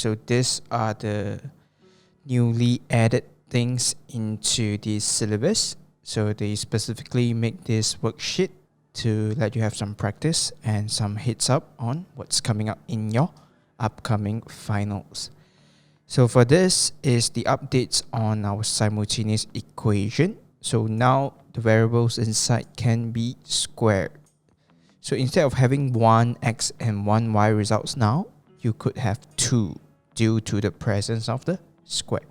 so these are the newly added things into the syllabus. So they specifically make this worksheet to let you have some practice and some heads up on what's coming up in your upcoming finals. So for this is the updates on our simultaneous equation. So now the variables inside can be squared. So instead of having 1x and 1y results now, you could have 2 due to the presence of the square.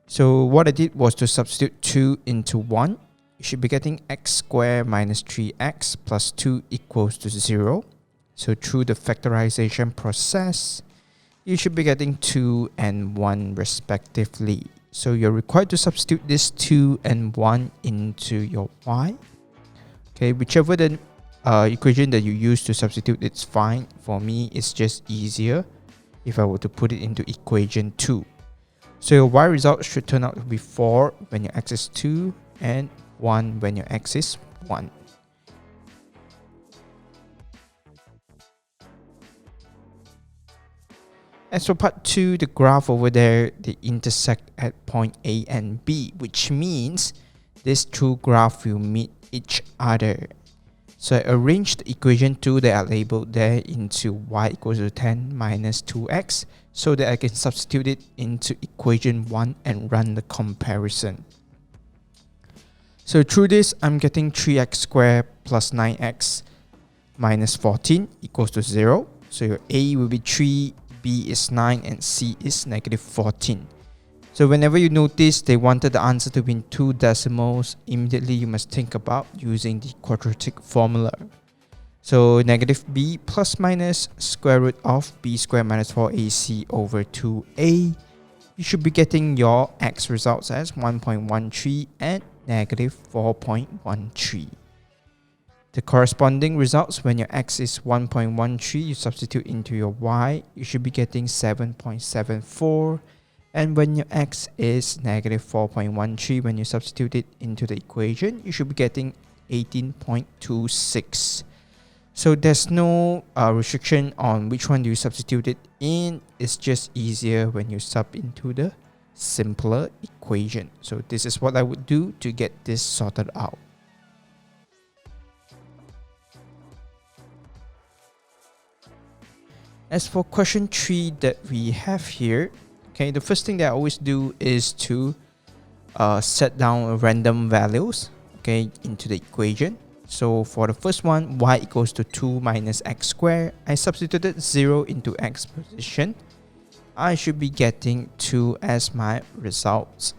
So what I did was to substitute 2 into 1. You should be getting x squared minus 3x plus 2 equals to 0. So through the factorization process, you should be getting 2 and 1 respectively. So you're required to substitute this 2 and 1 into your y. Okay, whichever the equation that you use to substitute, it's fine. For me, it's just easier if I were to put it into equation 2. So your y result should turn out to be 4 when your x is 2 and 1 when your x is 1. As for part 2, the graph over there, they intersect at point A and B, which means these two graphs will meet each other. So I arranged the equation 2 that are labeled there into y equals to 10 minus 2x so that I can substitute it into equation 1 and run the comparison. So through this, I'm getting 3x squared plus 9x minus 14 equals to 0. So your A will be 3, B is 9, and C is negative 14. So whenever you notice they wanted the answer to be in 2 decimals, immediately you must think about using the quadratic formula. So negative b plus minus square root of b squared minus 4ac over 2a. You should be getting your x results as 1.13 and negative 4.13. The corresponding results when your x is 1.13, you substitute into your y, you should be getting 7.74. And when your x is negative 4.13, when you substitute it into the equation, you should be getting 18.26. So there's no restriction on which one you substitute it in. It's just easier when you sub into the simpler equation. So this is what I would do to get this sorted out. As for question 3 that we have here, okay, the first thing that I always do is to set down random values, okay, into the equation. So for the first one, y equals to 2 minus x squared. I substituted 0 into x position. I should be getting 2 as my results.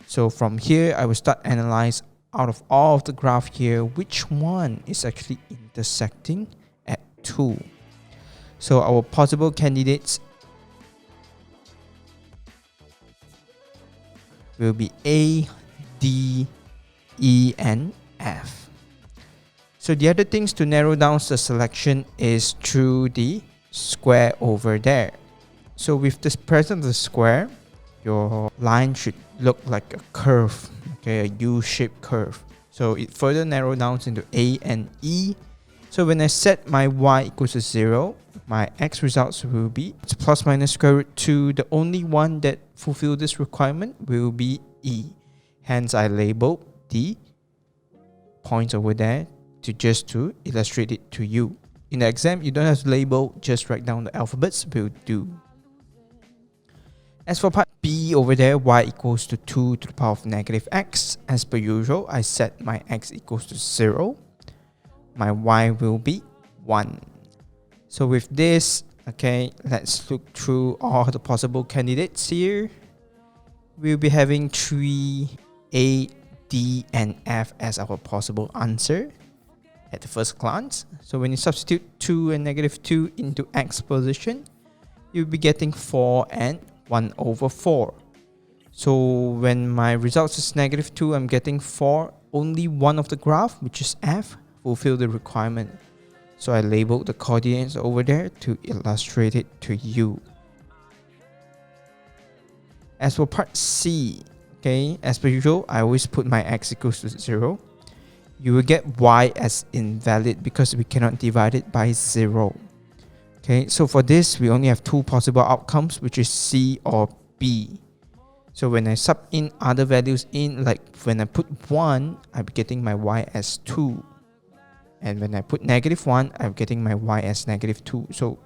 So from here, I will start analyze out of all of the graph here, which one is actually intersecting at 2. So our possible candidates will be A, D, E, and F. So the other things to narrow down the selection is through the square over there. So with this present of the square, your line should look like a curve, okay, a U-shaped curve. So it further narrows down into A and E. So when I set my y equals to 0, my x results will be plus minus square root 2. The only one that fulfills this requirement will be E. Hence, I labeled the points over there to illustrate it to you. In the exam, you don't have to label, just write down the alphabets will do. As for part B over there, y equals to 2 to the power of negative x. As per usual, I set my x equals to 0. My y will be 1. So with this, okay, let's look through all the possible candidates here. We'll be having 3, A, D, and F as our possible answer at the first glance. So when you substitute 2 and negative 2 into x position, you'll be getting 4 and 1 over 4. So when my results is negative 2, I'm getting 4. Only one of the graph, which is F, fulfill the requirement. So I labeled the coordinates over there to illustrate it to you. As for part C, okay, as per usual, I always put my x equals to 0. You will get y as invalid because we cannot divide it by 0. Okay, so for this, we only have two possible outcomes, which is C or B. So when I sub in other values in, like when I put 1, I'm getting my y as 2. And when I put -1, I'm getting my y as -2. So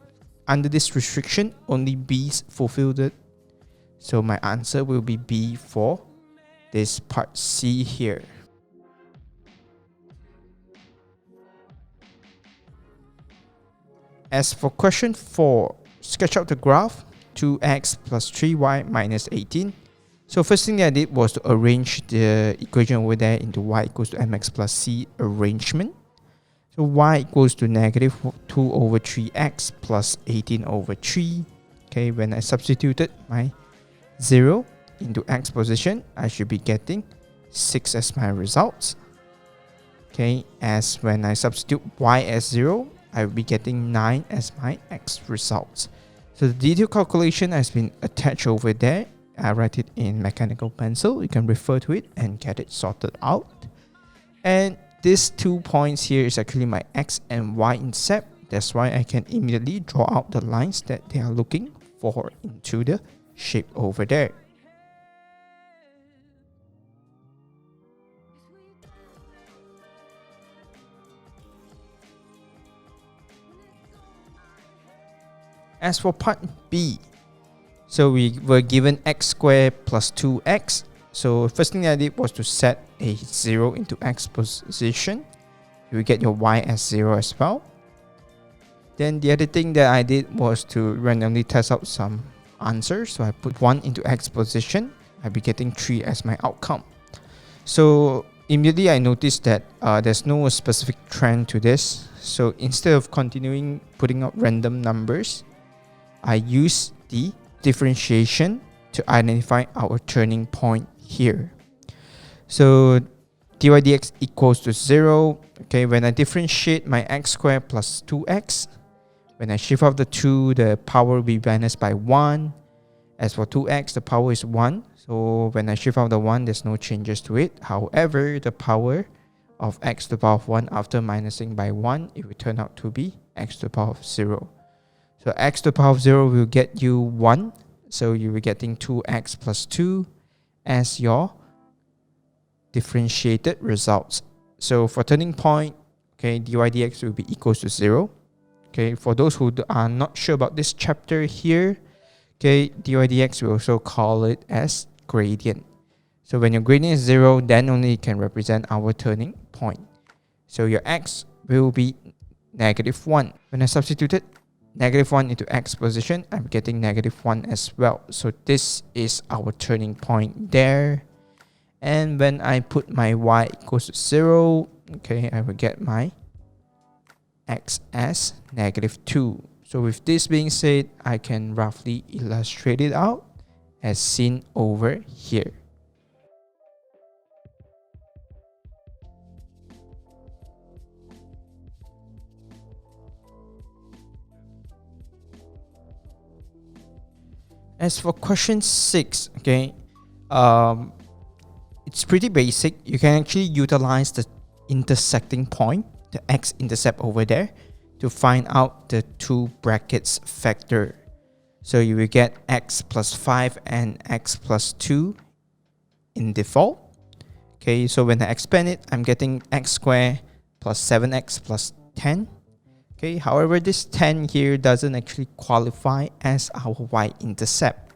under this restriction, only B's fulfilled it. So my answer will be B for this part C here. As for question 4, sketch out the graph 2x plus 3y minus 18. So first thing that I did was to arrange the equation over there into y equals to mx plus c arrangement. So y equals to -2 over 3x plus 18 over 3. Okay, when I substituted my 0 into x position, I should be getting 6 as my results. Okay, as when I substitute y as 0, I will be getting 9 as my x results. So the detailed calculation has been attached over there. I write it in mechanical pencil. You can refer to it and get it sorted out. And these 2 points here is actually my x and y intercept. That's why I can immediately draw out the lines that they are looking for into the shape over there. As for part B, so we were given x squared plus 2x. So first thing that I did was to set a 0 into x position. You will get your y as 0 as well. Then the other thing that I did was to randomly test out some answers. So I put 1 into x position. I'll be getting 3 as my outcome. So immediately I noticed that there's no specific trend to this. So instead of continuing putting out random numbers, I use the differentiation to identify our turning point here. So dy dx equals to 0. Okay, when I differentiate my x squared plus 2x, when I shift out the 2, the power will be balanced by 1. As for 2x, the power is 1. So when I shift out the 1, there's no changes to it. However, the power of x to the power of 1 after minusing by 1, it will turn out to be x to the power of 0. So x to the power of 0 will get you 1. So you will be getting 2x plus 2 as your differentiated results. So for turning point, okay, dy dx will be equals to 0. Okay, for those who are not sure about this chapter here, okay, dy dx we also call it as gradient. So when your gradient is 0, then only it can represent our turning point. So your x will be -1. When I substituted -1 into x position, I'm getting -1 as well. So this is our turning point there. And when I put my y equals to 0, okay, I will get my x as -2. So with this being said, I can roughly illustrate it out as seen over here. As for question 6, okay, it's pretty basic. You can actually utilize the intersecting point, the x-intercept over there, to find out the two brackets factor. So you will get x plus 5 and x plus 2 in default. Okay, so when I expand it, I'm getting x squared plus 7x plus 10. Okay, however, this 10 here doesn't actually qualify as our y-intercept.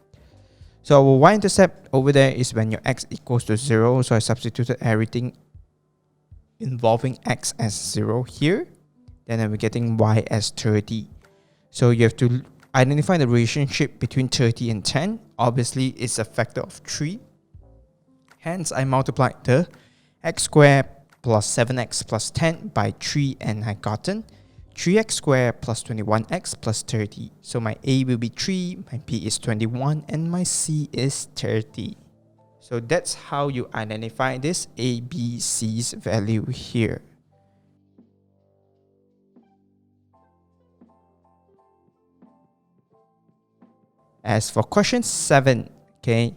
So our y-intercept over there is when your x equals to 0. So I substituted everything involving x as 0 here. Then I'm getting y as 30. So you have to identify the relationship between 30 and 10. Obviously, it's a factor of 3. Hence, I multiplied the x squared plus 7x plus 10 by 3 and I gotten 3x squared plus 21x plus 30. So my A will be 3, my B is 21, and my C is 30. So that's how you identify this A, B, C's value here. As for question 7, okay,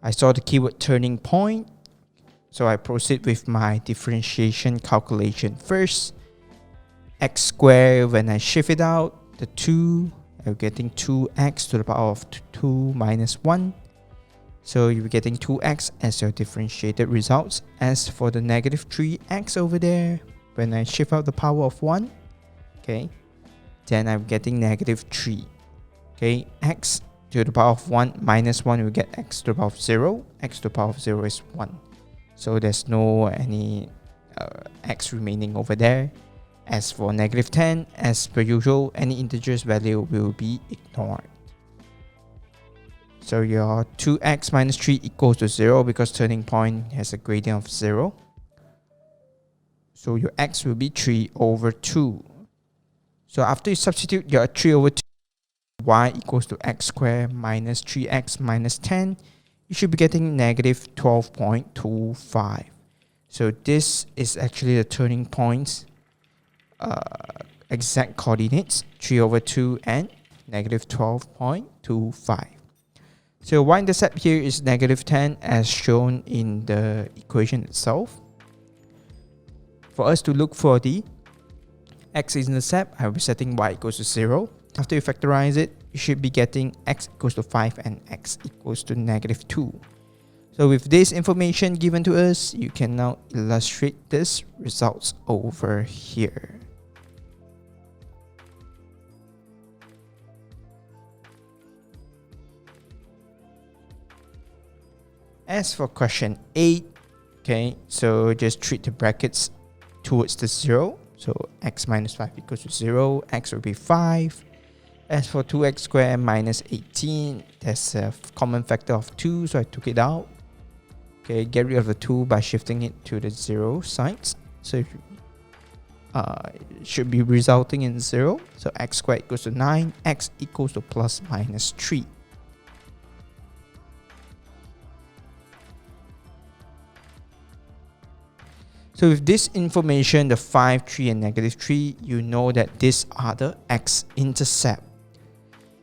I saw the keyword turning point. So I proceed with my differentiation calculation first. X squared, when I shift it out, the 2, you're getting 2x to the power of 2 minus 1. So you're getting 2x as your differentiated results. As for the negative 3x over there, when I shift out the power of 1, okay, then I'm getting negative 3. Okay, x to the power of 1 minus 1, we get x to the power of 0. X to the power of 0 is 1. So there's no any x remaining over there. As for negative 10, as per usual, any integers value will be ignored. So your 2x minus 3 equals to 0 because turning point has a gradient of 0. So your x will be 3 over 2. So after you substitute your 3 over 2, y equals to x squared minus 3x minus 10, you should be getting negative 12.25. So this is actually the turning point's exact coordinates, 3 over 2 and negative 12.25. So y-intercept here is negative 10 as shown in the equation itself. For us to look for the x-intercept, I will be setting y equals to 0. After you factorize it, you should be getting x equals to 5 and x equals to negative 2. So with this information given to us, you can now illustrate this results over here. As for question 8, okay, so just treat the brackets towards the 0. So x minus 5 equals to 0, x will be 5. As for 2x squared minus 18, there's a common factor of 2, so I took it out. Okay, get rid of the 2 by shifting it to the 0 sides. So it should be resulting in 0. So x squared equals to 9, x equals to plus minus 3. So with this information, the 5, 3 and negative 3, you know that these are the x-intercept.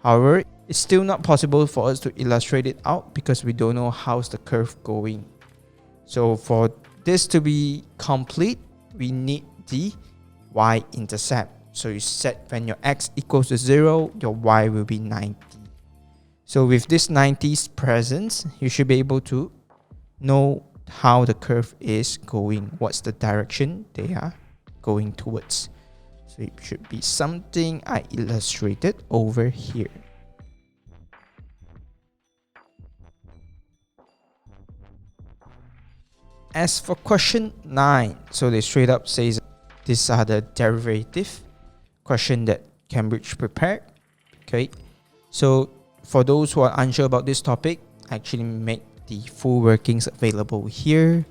However, it's still not possible for us to illustrate it out because we don't know how's the curve going. So for this to be complete, we need the y-intercept. So you set when your x equals to 0, your y will be 90. So with this 90's presence, you should be able to know how the curve is going, what's the direction they are going towards. So it should be something I illustrated over here. As for question 9, so they straight up says these are the derivative question that Cambridge prepared. Okay, so for those who are unsure about this topic, I actually make the full workings available here.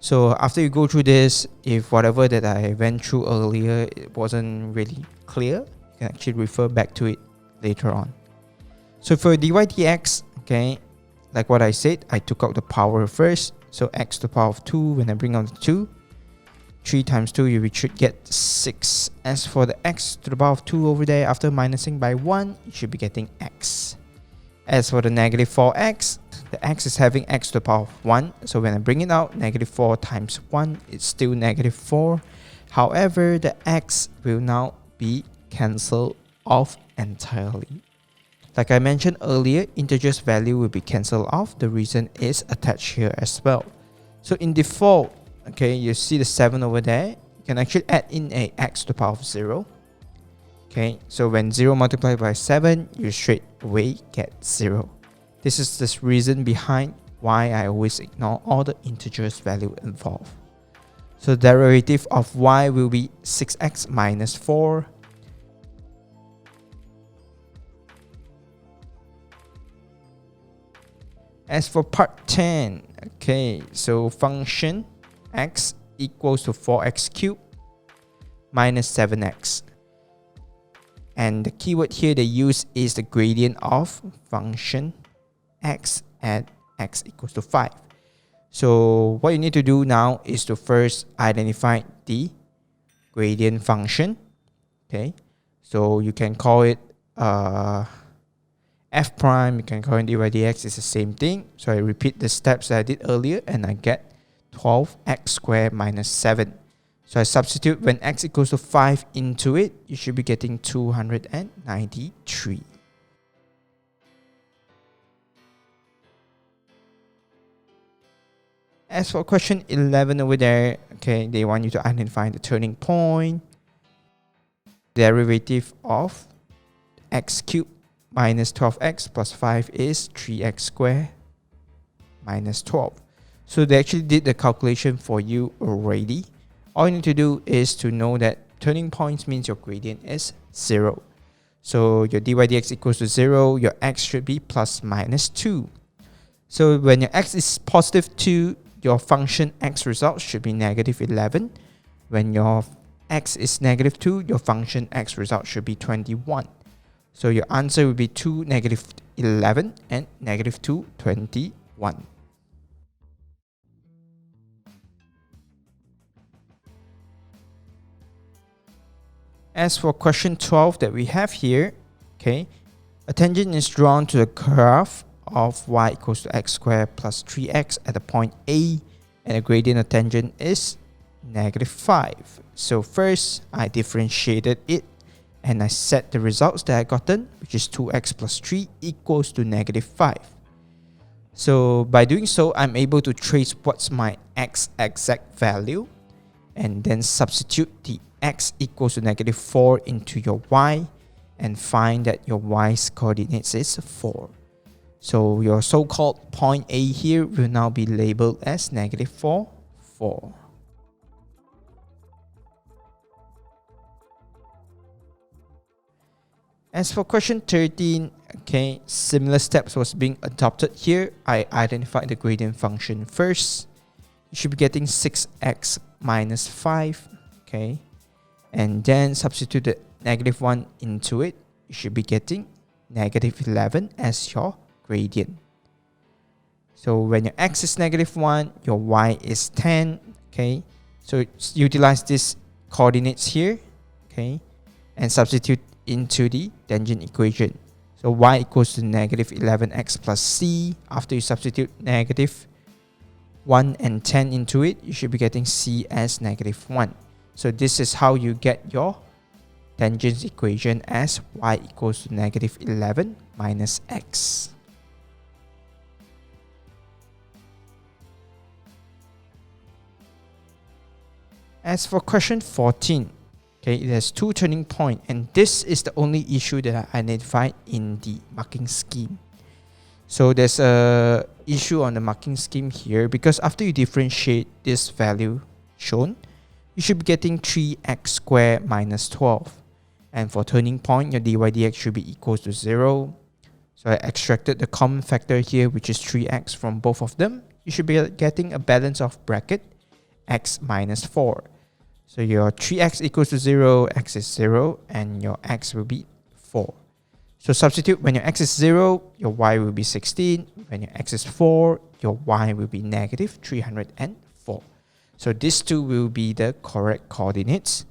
So after you go through this, if whatever that I went through earlier it wasn't really clear, you can actually refer back to it later on. So for dy dx, okay, like what I said, I took out the power first. So x to the power of 2, when I bring out the 2, 3 times 2, you should get 6. As for the x to the power of 2 over there, after minusing by 1, you should be getting x. As for the negative 4x, the x is having x to the power of 1. So when I bring it out, negative 4 times 1, it's still negative 4. However, the x will now be cancelled off entirely. Like I mentioned earlier, integers value will be cancelled off. The reason is attached here as well. So in default, okay, you see the 7 over there. You can actually add in a x to the power of 0. Okay, so when 0 multiplied by 7, you straight away get 0. This is the reason behind why I always ignore all the integers value involved. So the derivative of y will be 6x minus 4. As for part 10, okay, so function x equals to 4x cubed minus 7x. And the keyword here they use is the gradient of function x at x equals to 5. So what you need to do now is to first identify the gradient function. Okay, so you can call it f prime, you can call it dy dx, it's the same thing. So I repeat the steps that I did earlier and I get 12x squared minus 7. So I substitute when x equals to 5 into it, you should be getting 293. As for question 11 over there, okay, they want you to identify the turning point, derivative of x cubed minus 12x plus 5 is 3x squared minus 12. So they actually did the calculation for you already. All you need to do is to know that turning points means your gradient is 0. So your dy dx equals to 0, your x should be plus minus 2. So when your x is positive 2, your function x result should be negative 11. When your x is negative 2, your function x result should be 21. So your answer will be 2, negative 11 and negative 2, 21. As for question 12 that we have here, okay, a tangent is drawn to the graph of y equals to x squared plus 3x at the point A, and the gradient of tangent is negative 5. So first, I differentiated it, and I set the results that I gotten, which is 2x plus 3 equals to negative 5. So by doing so, I'm able to trace what's my x exact value, and then substitute the x equals to negative 4 into your y, and find that your y's coordinates is 4. So your so-called point A here will now be labeled as negative 4, 4. As for question 13, okay, similar steps was being adopted here. I identified the gradient function first. You should be getting 6x minus 5, okay, and then substitute the negative 1 into it. You should be getting negative 11 as your gradient. So when your x is negative 1, your y is 10, okay, so utilize these coordinates here, okay, and substitute into the tangent equation. So y equals to negative 11x plus c. After you substitute negative 1 and 10 into it, you should be getting c as negative 1. So this is how you get your tangent equation as y equals to negative 11 minus x. As for question 14, okay, it has two turning points, and this is the only issue that I identified in the marking scheme. So there's a issue on the marking scheme here, because after you differentiate this value shown, you should be getting 3x squared minus 12. And for turning point, your dy dx should be equals to 0. So I extracted the common factor here, which is 3x from both of them. You should be getting a balance of bracket x minus 4. So your 3x equals to 0, x is 0, and your x will be 4. So substitute when your x is 0, your y will be 16. When your x is 4, your y will be negative 304. So these two will be the correct coordinates.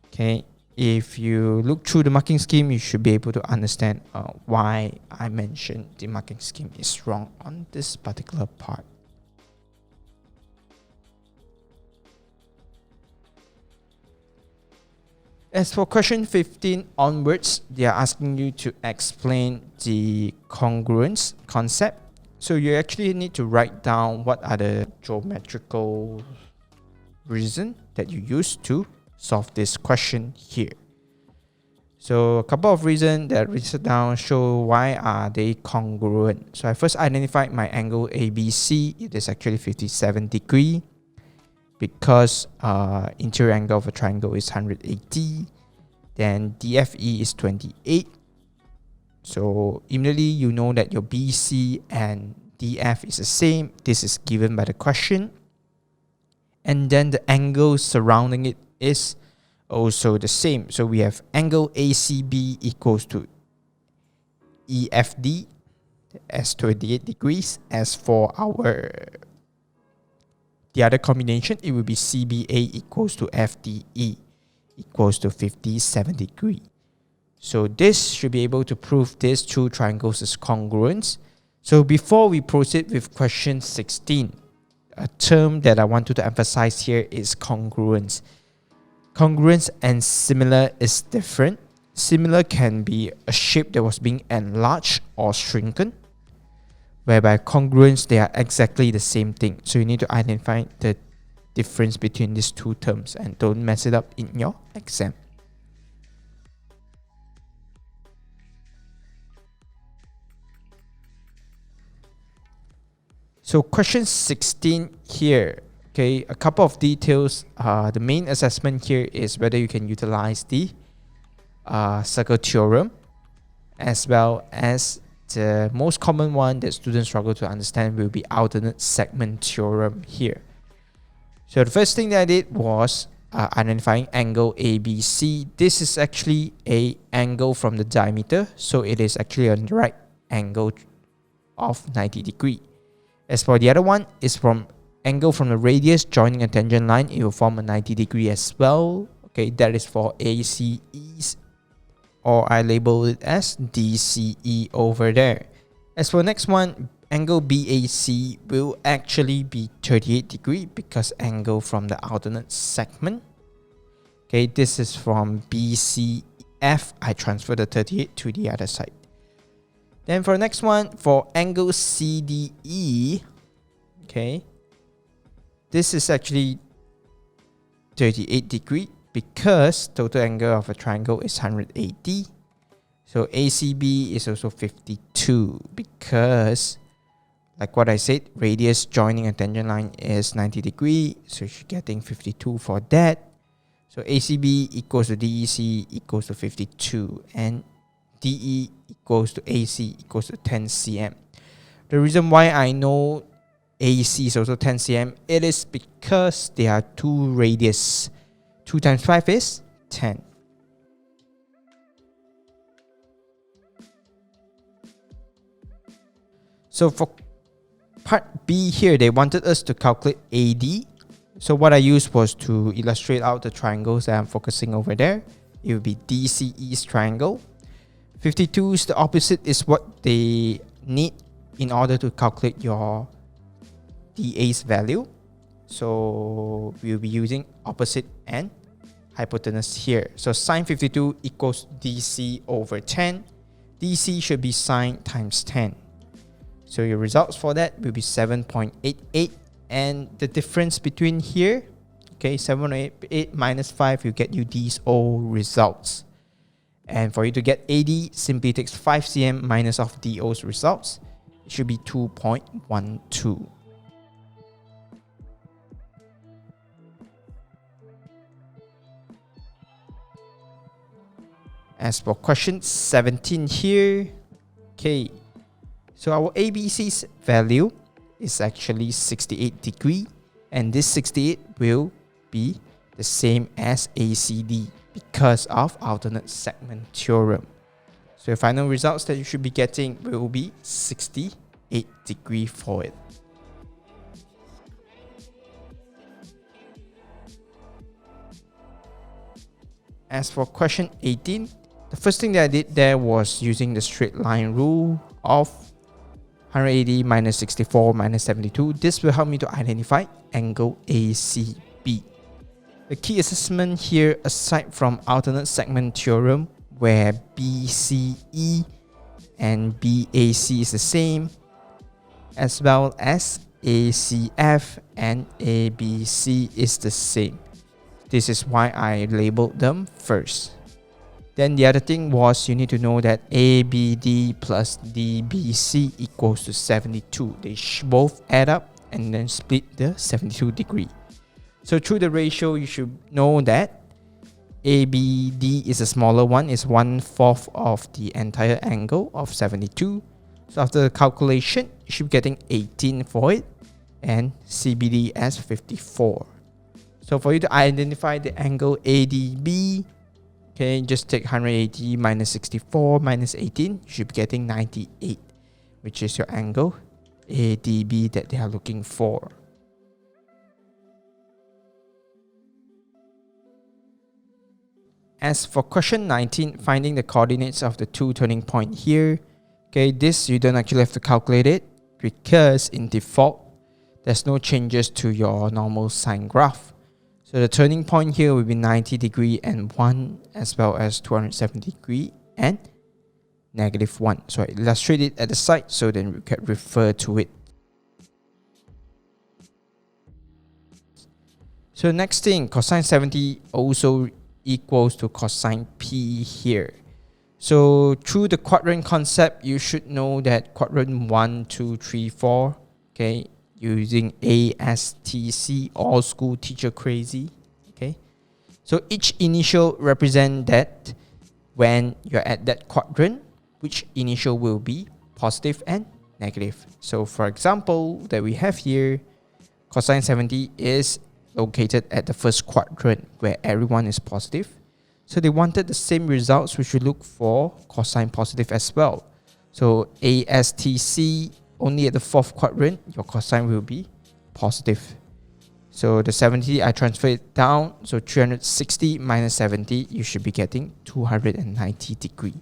Okay, if you look through the marking scheme, you should be able to understand why I mentioned the marking scheme is wrong on this particular part. As for question 15 onwards, they are asking you to explain the congruence concept. So you actually need to write down what are the geometrical reason that you use to solve this question here. So a couple of reasons that written down show why are they congruent. So I first identified my angle ABC. It is actually 57 degrees. Because interior angle of a triangle is 180, then DFE is 28. So immediately you know that your BC and DF is the same. This is given by the question. And then the angle surrounding it is also the same. So we have angle ACB equals to EFD as 28 degrees. As for the other combination, it will be CBA equals to FDE equals to 57 degrees. So this should be able to prove these two triangles is congruent. So before we proceed with question 16, a term that I wanted to emphasize here is congruence. Congruence and similar is different. Similar can be a shape that was being enlarged or shrunken, whereby congruence, they are exactly the same thing. So you need to identify the difference between these two terms and don't mess it up in your exam. So question 16 here. Okay, a couple of details. The main assessment here is whether you can utilize the circle theorem, as well as the most common one that students struggle to understand will be alternate segment theorem here. So the first thing that I did was identifying angle ABC. This is actually a angle from the diameter, so it is actually a right angle of 90 degree. As for the other one, is from angle from the radius joining a tangent line, it will form a 90 degree as well. Okay, that is for ACEs, or I label it as DCE over there. As for next one, angle BAC will actually be 38 degree because angle from the alternate segment. Okay, this is from BCF. I transfer the 38 to the other side. Then for the next one, for angle CDE, okay, this is actually 38 degree because total angle of a triangle is 180. So ACB is also 52 because, like what I said, radius joining a tangent line is 90 degree. So you're getting 52 for that. So ACB equals to DEC equals to 52. And DE equals to AC equals to 10 cm. The reason why I know AC is also 10 cm, it is because there are two radius. 2 times 5 is 10. So for part B here, they wanted us to calculate AD. So what I used was to illustrate out the triangles that I'm focusing over there. It will be DCE's triangle. 52 is the opposite, is what they need in order to calculate your DA's value. So we'll be using opposite and hypotenuse here. So sine 52 equals DC over 10. DC should be sine times 10. So your results for that will be 7.88. And the difference between here, okay, 7.88 minus 5 will get you these all results. And for you to get AD, simply takes 5 cm minus of DO's results. It should be 2.12. As for question 17 here, okay, so our ABC's value is actually 68 degree, and this 68 will be the same as ACD because of alternate segment theorem. So your final results that you should be getting will be 68 degree for it. As for question 18, the first thing that I did there was using the straight line rule of 180 minus 64 minus 72. This will help me to identify angle ACB. The key assessment here, aside from alternate segment theorem, where BCE and BAC is the same, as well as ACF and ABC is the same. This is why I labeled them first. Then the other thing was you need to know that ABD plus DBC equals to 72. They both add up and then split the 72 degree. So through the ratio, you should know that ABD is a smaller one, is 1/4 of the entire angle of 72. So after the calculation, you should be getting 18 for it, and CBD as 54. So for you to identify the angle ADB, okay, just take 180 minus 64 minus 18. You should be getting 98, which is your angle ADB that they are looking for. As for question 19, finding the coordinates of the two turning point here, okay, this you don't actually have to calculate it because in default, there's no changes to your normal sine graph. So the turning point here will be 90 degree and 1, as well as 270 degree and -1. So I illustrate it at the side so then we can refer to it. So next thing, cosine 70 also equals to cosine P here. So through the quadrant concept, you should know that quadrant 1, 2, 3, 4, okay, using ASTC, all school teacher crazy, okay. So each initial represent that when you're at that quadrant, which initial will be positive and negative. So for example, that we have here, cosine 70 is located at the first quadrant where everyone is positive. So they wanted the same results, which we look for cosine positive as well. So ASTC, only at the fourth quadrant, your cosine will be positive. So the 70, I transfer it down. So 360 minus 70, you should be getting 290 degree.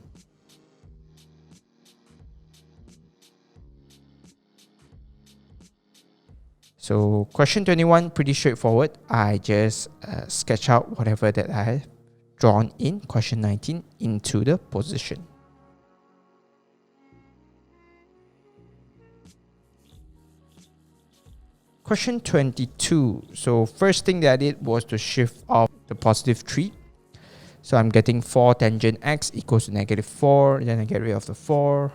So question 21, pretty straightforward. I just sketch out whatever that I have drawn in question 19 into the position. Question 22. So first thing that I did was to shift off the positive 3. So I'm getting 4 tangent x equals to -4. Then I get rid of the 4.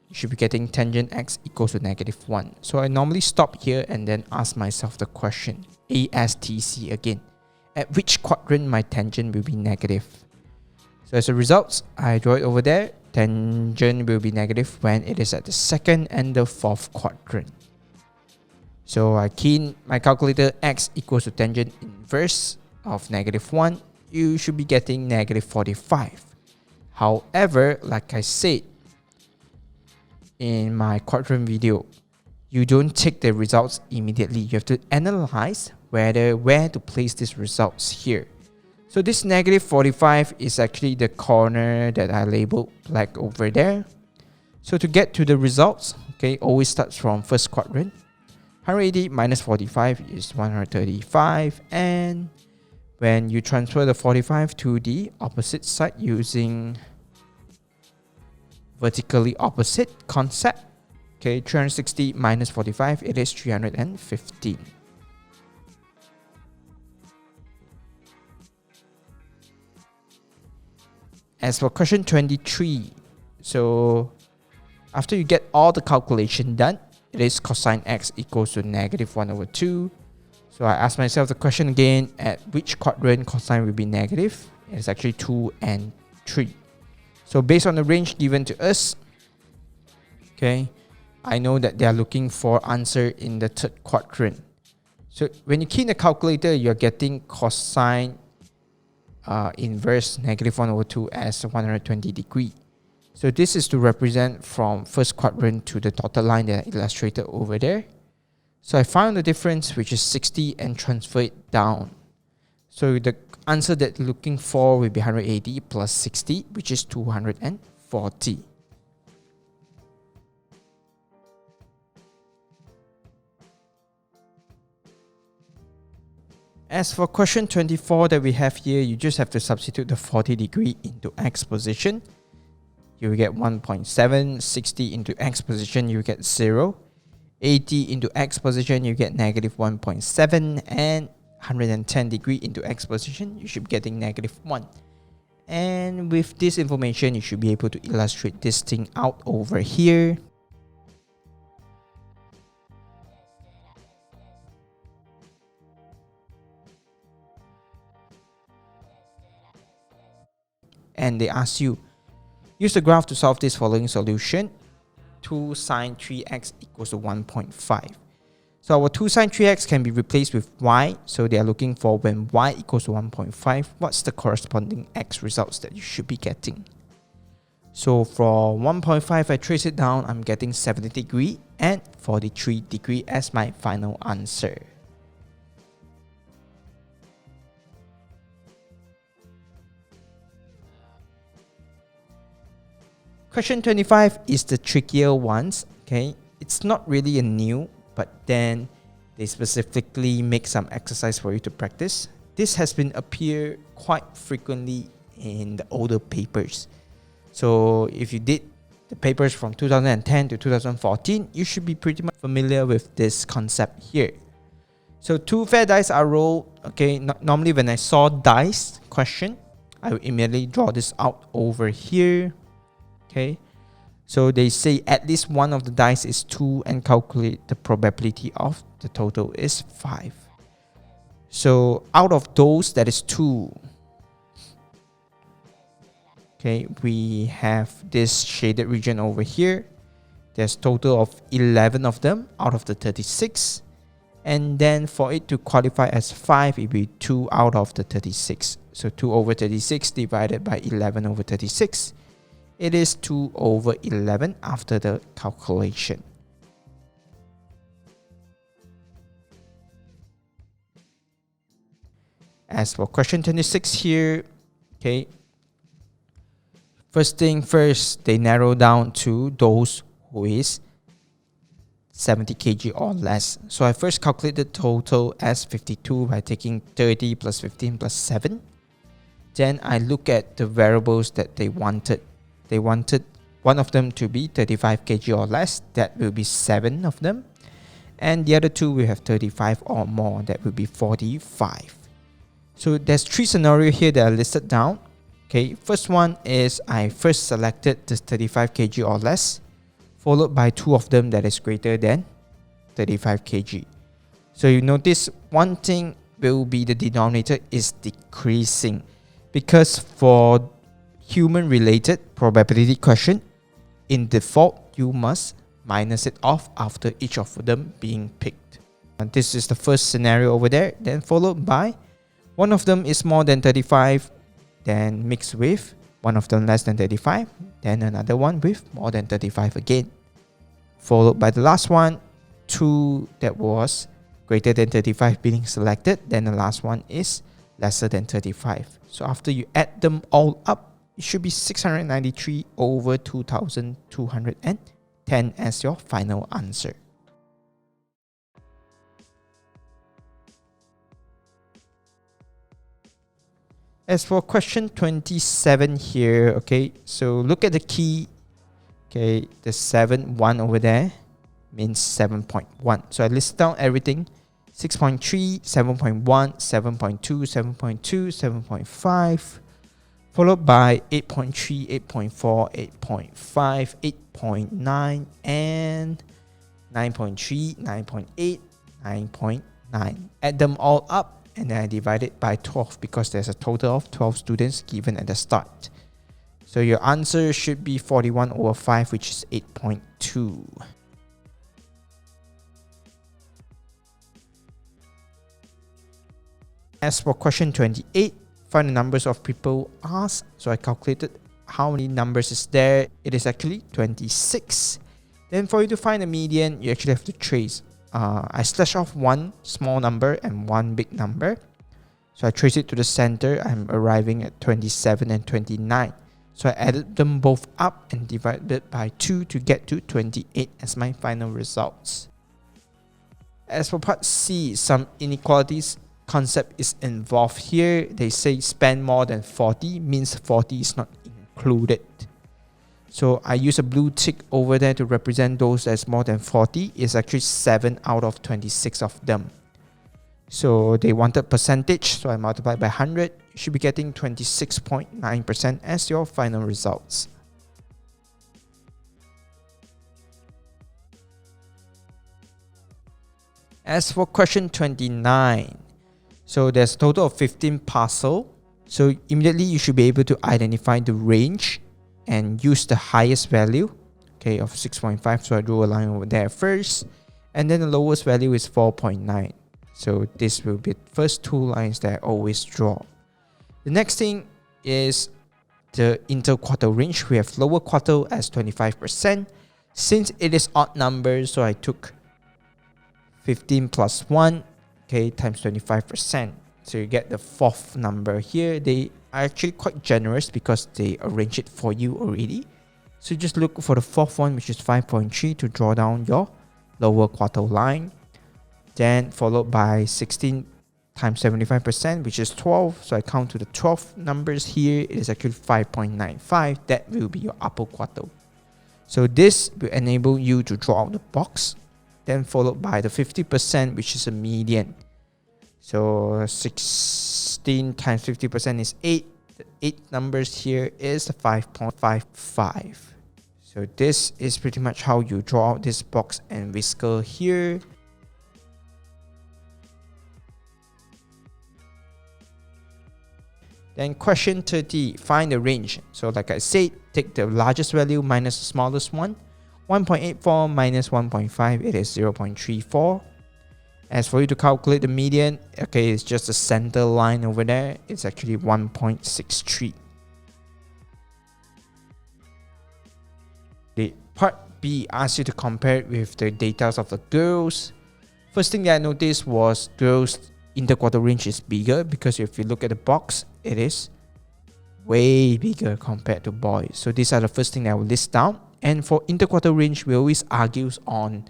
You should be getting tangent x equals to -1. So I normally stop here and then ask myself the question, ASTC again. At which quadrant my tangent will be negative? So as a result, I draw it over there. Tangent will be negative when it is at the second and the fourth quadrant. So I key in my calculator, x equals to tangent inverse of -1. You should be getting -45. However, like I said in my quadrant video, you don't take the results immediately. You have to analyze where to place these results here. So this -45 is actually the corner that I labeled black over there. So to get to the results, okay, always starts from first quadrant. 180 minus 45 is 135, and when you transfer the 45 to the opposite side using vertically opposite concept, okay, 360 minus 45, it is 315. As for question 23, so after you get all the calculation done, it is cosine x equals to -1/2. So I ask myself the question again, at which quadrant cosine will be negative? It's actually 2 and 3. So based on the range given to us, okay, I know that they are looking for answer in the third quadrant. So when you key in the calculator, you're getting cosine inverse -1/2 as 120 degree. So this is to represent from first quadrant to the dotted line that I illustrated over there. So I found the difference, which is 60, and transfer it down. So the answer that you're looking for will be 180 plus 60, which is 240. As for question 24 that we have here, you just have to substitute the 40 degree into x position. You will get 1.7, 60 into x position, you get 0. 80 into x position, you get -1.7, and 110 degree into x position, you should be getting -1. And with this information, you should be able to illustrate this thing out over here. And they ask you, use the graph to solve this following solution. 2 sine 3x equals to 1.5. So our 2 sine 3x can be replaced with y. So they are looking for when y equals to 1.5, what's the corresponding x results that you should be getting. So for 1.5, I trace it down, I'm getting 70 degree and 43 degree as my final answer. Question 25 is the trickier ones, okay? It's not really a new, but then They specifically make some exercise for you to practice. This has been appear quite frequently in the older papers. So if you did the papers from 2010 to 2014, you should be pretty much familiar with this concept here. So 2 fair dice are rolled. Okay, normally when I saw dice question, I will immediately draw this out over here. Okay, so they say at least one of the dice is 2 and calculate the probability of the total is 5. So out of those, that is 2. Okay, we have this shaded region over here. There's total of 11 of them out of the 36. And then for it to qualify as 5, it will be 2 out of the 36. So 2 over 36 divided by 11 over 36. It is 2 over 11 after the calculation. As for question 26 here, okay, first thing first, they narrow down to those who is 70 kg or less. So I first calculated total as 52 by taking 30 plus 15 plus 7. Then I look at the variables that they wanted. They wanted one of them to be 35 kg or less. That will be 7 of them. And the other 2 will have 35 or more. That will be 45. So there's 3 scenarios here that are listed down. Okay, first one is I first selected this 35 kg or less, followed by 2 of them that is greater than 35 kg. So you notice one thing will be the denominator is decreasing, because for human related probability question, in default you must minus it off after each of them being picked. And this is the first scenario over there, then followed by one of them is more than 35, then mixed with one of them less than 35, then another one with more than 35 again, followed by the last one, 2 that was greater than 35 being selected, then the last one is lesser than 35. So after you add them all up, it should be 693 over 2210 as your final answer. As for question 27 here, okay, so look at the key. Okay, the 7, 1 over there means 7.1. So I list down everything. 6.3, 7.1, 7.2, 7.2, 7.5, followed by 8.3, 8.4, 8.5, 8.9, and 9.3, 9.8, 9.9. Add them all up and then I divide it by 12 because there's a total of 12 students given at the start. So your answer should be 41 over 5, which is 8.2. As for question 28, find the numbers of people asked. So I calculated how many numbers is there. It is actually 26. Then for you to find the median, you actually have to trace. I slash off one small number and one big number. So I trace it to the center. I'm arriving at 27 and 29. So I added them both up and divided it by 2 to get to 28 as my final results. As for part C, some inequalities concept is involved here. They say spend more than 40 means 40 is not included. So I use a blue tick over there to represent those as more than 40. It's actually 7 out of 26 of them. So they wanted percentage, so I multiplied by 100. You should be getting 26.9% as your final results. As for question 29, so there's a total of 15 parcels. So immediately you should be able to identify the range and use the highest value, okay, of 6.5. So I drew a line over there first, and then the lowest value is 4.9. So this will be the first 2 lines that I always draw. The next thing is the interquartile range. We have lower quartile as 25%. Since it is odd numbers, so I took 15 plus 1, okay, times 25%. So you get the 4th number here. They are actually quite generous because they arrange it for you already. So just look for the 4th one, which is 5.3, to draw down your lower quartile line. then followed by 16 times 75%, which is 12. So I count to the 12 numbers here. It is actually 5.95. That will be your upper quartile. So this will enable you to draw out the box, then followed by the 50%, which is a median. So 16 times 50% is 8. The 8 numbers here is 5.55. So this is pretty much how you draw out this box and whisker here. Then question 30, find the range. So like I said, take the largest value minus the smallest one. 1.84 minus 1.5, it is 0.34. As for you to calculate the median, okay, it's just the center line over there. It's actually 1.63. The part B asks you to compare it with the data of the girls. First thing that I noticed was girls' interquartile range is bigger, because if you look at the box, it is way bigger compared to boys. So these are the first thing that I will list down. And for interquartile range, we always argue on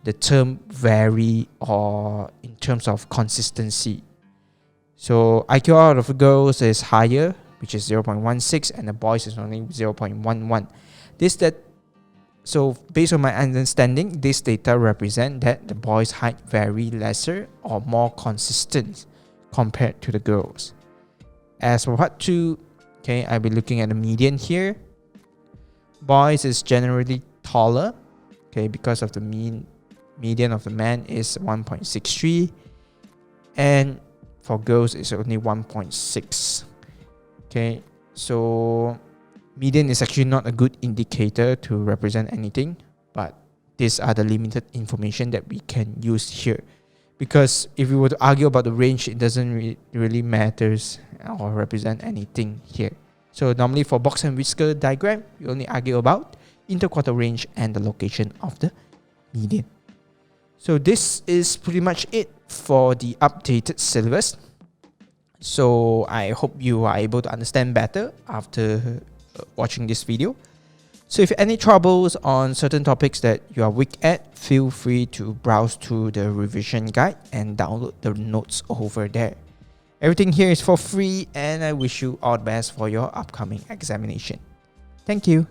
the term vary or in terms of consistency. So IQ out of the girls is higher, which is 0.16, and the boys is only 0.11. So based on my understanding, this data represent that the boys' height vary lesser or more consistent compared to the girls. As for part 2, okay, I'll be looking at the median here. Boys is generally taller, okay, because of the median of the man is 1.63, and for girls it's only 1.6. Okay, so median is actually not a good indicator to represent anything, but these are the limited information that we can use here. Because if we were to argue about the range, it doesn't really matters or represent anything here. So normally for box and whisker diagram, we only argue about interquartile range and the location of the median. So this is pretty much it for the updated syllabus. So I hope you are able to understand better after watching this video. So if you have any troubles on certain topics that you are weak at, feel free to browse through the revision guide and download the notes over there. Everything here is for free, and I wish you all the best for your upcoming examination. Thank you.